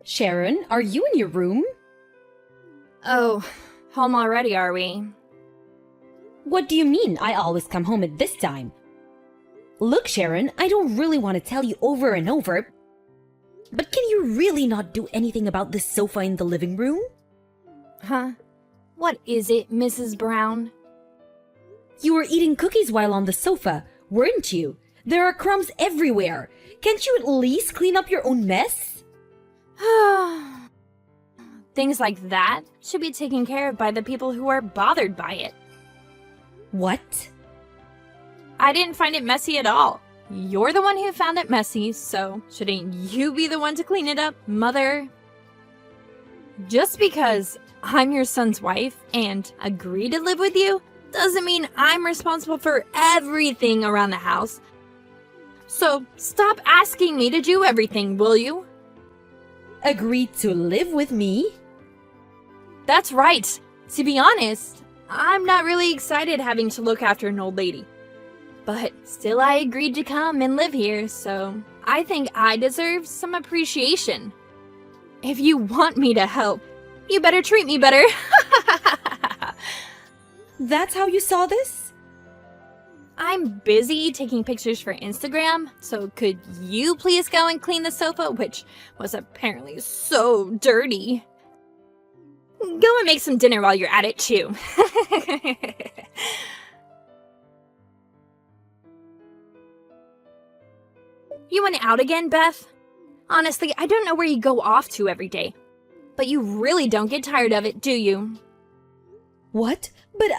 Sharon, are you in your room? Oh, home already, are we? What do you mean I always come home at this time? Look, Sharon, I don't really want to tell you over and over, but can you really not do anything about this sofa in the living room? Huh? What is it, Mrs. Brown? You were eating cookies while on the sofa, weren't you? There are crumbs everywhere. Can't you at least clean up your own mess? Things like that should be taken care of by the people who are bothered by it. What? I didn't find it messy at all. You're the one who found it messy, so shouldn't you be the one to clean it up, Mother? Just because I'm your son's wife and agree to live with you doesn't mean I'm responsible for everything around the house. So stop asking me to do everything, will you? Agree to live with me? That's right. To be honest, I'm not really excited having to look after an old lady. But still I agreed to come and live here, so I think I deserve some appreciation. If you want me to help, you better treat me better. That's how you saw this? I'm busy taking pictures for Instagram, so could you please go and clean the sofa, which was apparently so dirty? Go and make some dinner while you're at it, too. You went out again, Beth? Honestly, I don't know where you go off to every day. But you really don't get tired of it, do you? What? But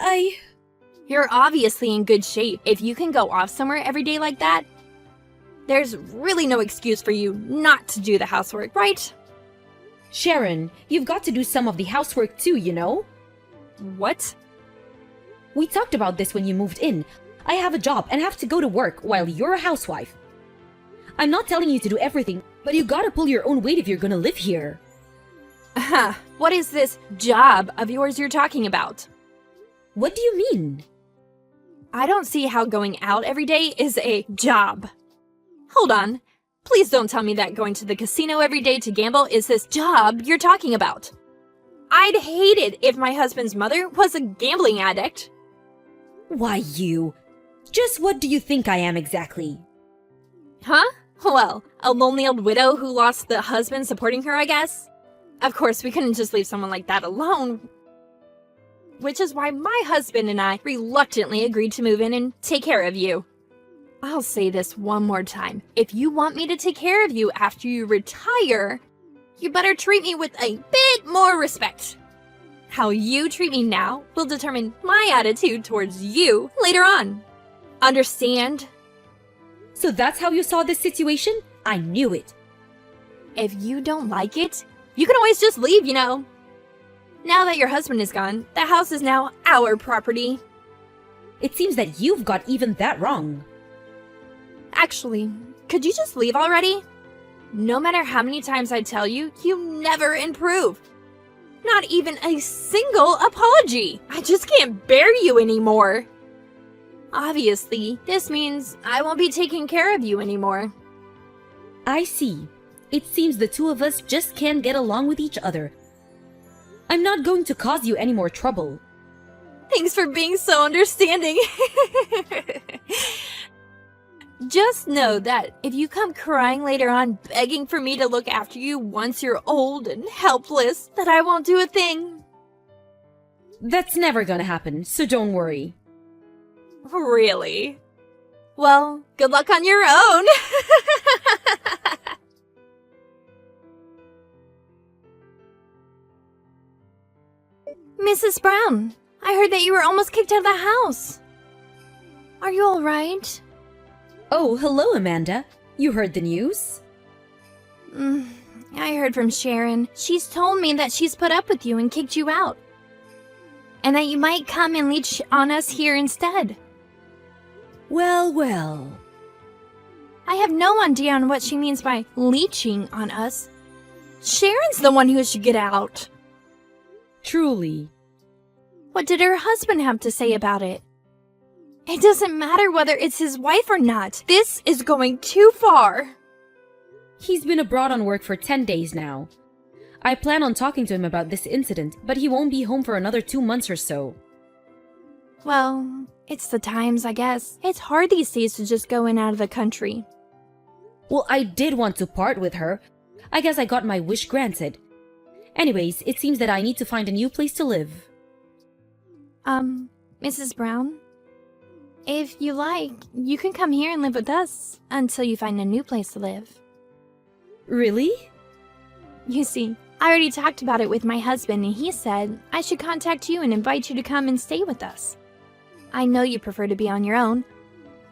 You're obviously in good shape if you can go off somewhere every day like that. There's really no excuse for you not to do the housework, right? Sharon, you've got to do some of the housework too, you know? What? We talked about this when you moved in. I have a job and have to go to work while you're a housewife. I'm not telling you to do everything, but you gotta pull your own weight if you're gonna live here. What is this job of yours you're talking about? What do you mean? I don't see how going out every day is a job. Hold on. Please don't tell me that going to the casino every day to gamble is this job you're talking about. I'd hate it if my husband's mother was a gambling addict. Why you? Just what do you think I am exactly? Huh? Well, a lonely old widow who lost the husband supporting her, I guess? Of course, we couldn't just leave someone like that alone. Which is why my husband and I reluctantly agreed to move in and take care of you. I'll say this one more time. If you want me to take care of you after you retire, you better treat me with a bit more respect. How you treat me now will determine my attitude towards you later on. Understand? So that's how you saw this situation? I knew it. If you don't like it, you can always just leave, you know. Now that your husband is gone, the house is now our property. It seems that you've got even that wrong. Actually, could you just leave already? No matter how many times I tell you, you never improve. Not even a single apology. I just can't bear you anymore. Obviously, this means I won't be taking care of you anymore. I see. It seems the two of us just can't get along with each other. I'm not going to cause you any more trouble. Thanks for being so understanding. Just know that if you come crying later on begging for me to look after you once you're old and helpless, that I won't do a thing. That's never gonna happen, so don't worry. Really? Well, good luck on your own. Mrs. Brown, I heard that you were almost kicked out of the house. Are you all right? Oh, hello, Amanda. You heard the news? I heard from Sharon. She's told me that she's put up with you and kicked you out. And that you might come and leech on us here instead. Well, well. I have no idea on what she means by leeching on us. Sharon's the one who should get out. Truly. What did her husband have to say about it? It doesn't matter whether it's his wife or not. This is going too far. He's been abroad on work for 10 days now. I plan on talking to him about this incident, but he won't be home for another 2 months or so. Well, it's the times, I guess. It's hard these days to just go in and out of the country. Well, I did want to part with her. I guess I got my wish granted. Anyways, it seems that I need to find a new place to live. Mrs. Brown? If you like, you can come here and live with us until you find a new place to live. Really? You see, I already talked about it with my husband and he said I should contact you and invite you to come and stay with us. I know you prefer to be on your own,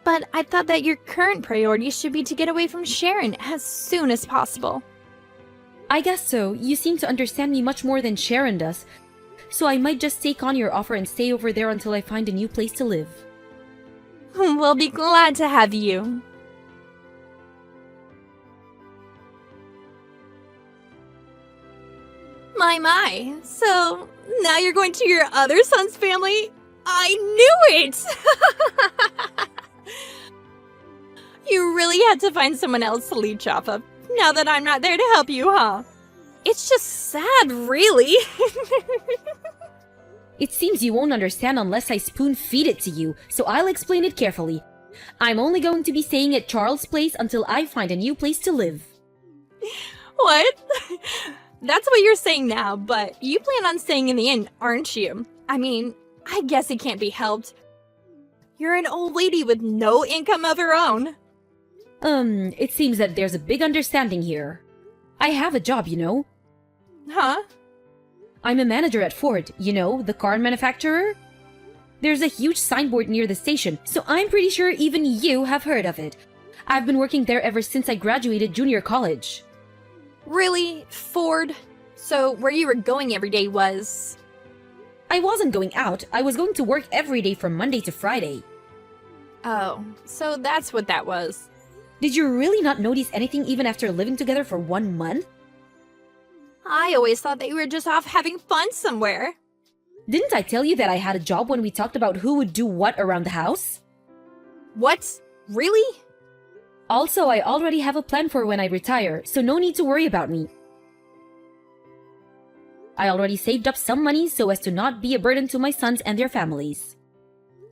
but I thought that your current priority should be to get away from Sharon as soon as possible. I guess so. You seem to understand me much more than Sharon does. So I might just take on your offer and stay over there until I find a new place to live. We'll be glad to have you. My. So, now you're going to your other son's family? I knew it! You really had to find someone else to leech off of, now that I'm not there to help you, huh? It's just sad, really. It seems you won't understand unless I spoon-feed it to you, so I'll explain it carefully. I'm only going to be staying at Charles' place until I find a new place to live. What? That's what you're saying now, but you plan on staying in the inn, aren't you? I mean, I guess it can't be helped. You're an old lady with no income of her own. It seems that there's a big understanding here. I have a job, you know. Huh? I'm a manager at Ford, you know, the car manufacturer. There's a huge signboard near the station, so I'm pretty sure even you have heard of it. I've been working there ever since I graduated junior college. Really? Ford? So where you were going every day was... I wasn't going out. I was going to work every day from Monday to Friday. Oh, so that's what that was. Did you really not notice anything even after living together for 1 month? I always thought that you were just off having fun somewhere. Didn't I tell you that I had a job when we talked about who would do what around the house? What? Really? Also, I already have a plan for when I retire, so no need to worry about me. I already saved up some money so as to not be a burden to my sons and their families.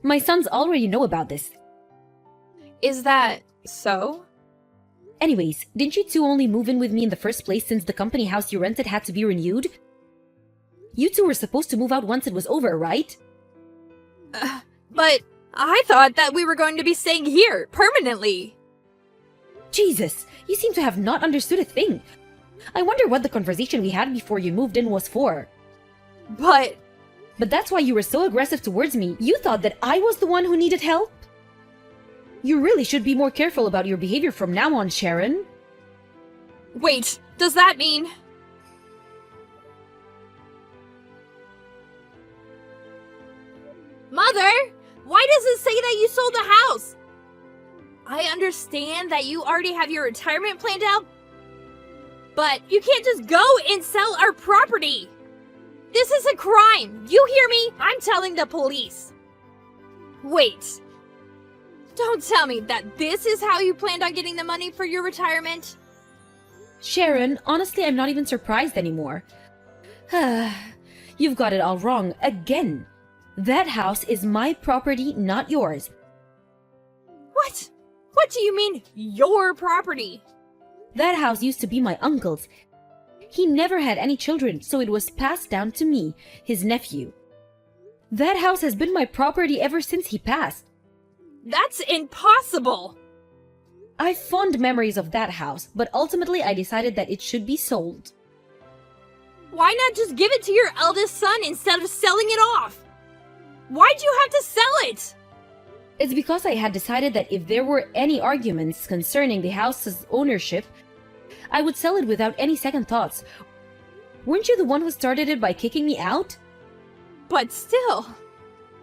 My sons already know about this. Is that so? Anyways, didn't you two only move in with me in the first place since the company house you rented had to be renewed? You two were supposed to move out once it was over, right? But I thought that we were going to be staying here permanently. Jesus, you seem to have not understood a thing. I wonder what the conversation we had before you moved in was for. But that's why you were so aggressive towards me. You thought that I was the one who needed help? You really should be more careful about your behavior from now on, Sharon. wait, does that mean... Mother, why does it say that you sold the house? I understand that you already have your retirement planned out, but you can't just go and sell our property. This is a crime. You hear me? I'm telling the police. Wait. Don't tell me that this is how you planned on getting the money for your retirement. Sharon, honestly, I'm not even surprised anymore. You've got it all wrong again. That house is my property, not yours. What? What do you mean, your property? That house used to be my uncle's. He never had any children, so it was passed down to me, his nephew. That house has been my property ever since he passed. That's impossible! I have fond memories of that house, but ultimately I decided that it should be sold. Why not just give it to your eldest son instead of selling it off? Why'd you have to sell it? It's because I had decided that if there were any arguments concerning the house's ownership, I would sell it without any second thoughts. Weren't you the one who started it by kicking me out? But still...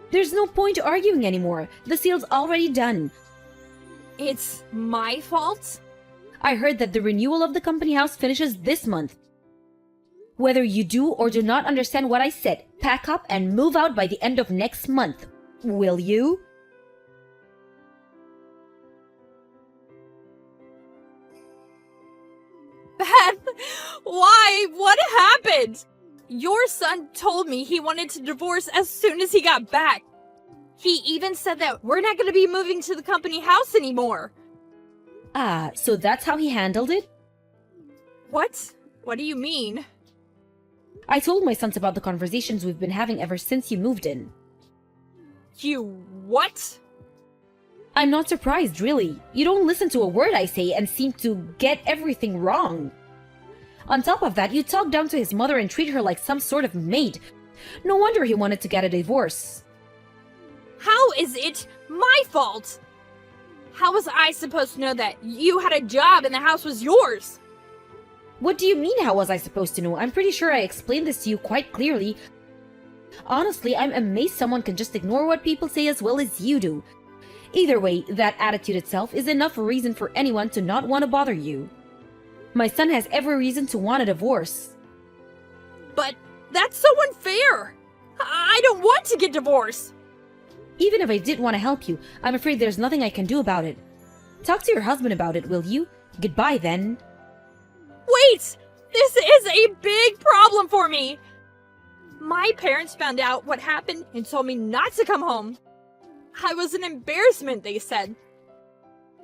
There's no point arguing anymore. The sale's already done. It's my fault? I heard that the renewal of the company house finishes this month. Whether you do or do not understand what I said, pack up and move out by the end of next month. Will you? Beth, Why? What happened? Your son told me he wanted to divorce as soon as he got back. He even said that we're not going to be moving to the company house anymore. Ah, so that's how he handled it? What? What do you mean? I told my sons about the conversations we've been having ever since you moved in. You what? I'm not surprised, really. You don't listen to a word I say and seem to get everything wrong. On top of that, you talk down to his mother and treat her like some sort of maid. No wonder he wanted to get a divorce. How is it my fault? How was I supposed to know that you had a job and the house was yours? What do you mean, how was I supposed to know? I'm pretty sure I explained this to you quite clearly. Honestly, I'm amazed someone can just ignore what people say as well as you do. Either way, that attitude itself is enough reason for anyone to not want to bother you. My son has every reason to want a divorce. But that's so unfair. I don't want to get divorced. Even if I did want to help you, I'm afraid there's nothing I can do about it. Talk to your husband about it, will you? Goodbye then. Wait! This is a big problem for me! My parents found out what happened and told me not to come home. I was an embarrassment, they said.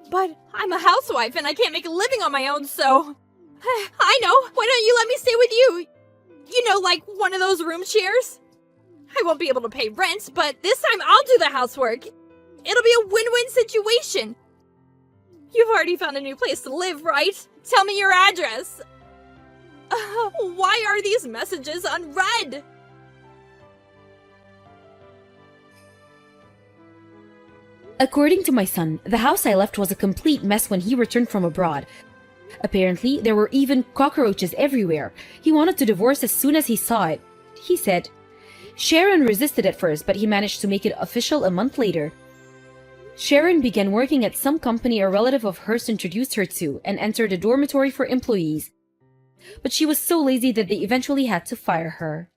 But I'm a housewife and I can't make a living on my own, so... I know! Why don't you let me stay with you? You know, like one of those room shares? I won't be able to pay rent, but this time I'll do the housework. It'll be a win-win situation. You've already found a new place to live, right? Tell me your address. Why are these messages unread? According to my son, the house I left was a complete mess when he returned from abroad. Apparently, there were even cockroaches everywhere. He wanted to divorce as soon as he saw it. He said, Sharon resisted at first, but he managed to make it official a month later. Sharon began working at some company a relative of hers introduced her to and entered a dormitory for employees. But she was so lazy that they eventually had to fire her.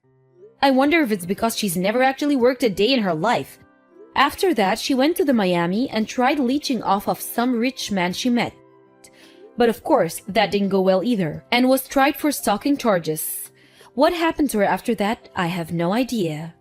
I wonder if it's because she's never actually worked a day in her life. After that, she went to the Miami and tried leeching off of some rich man she met. But of course, that didn't go well either, and was tried for stalking charges. What happened to her after that, I have no idea.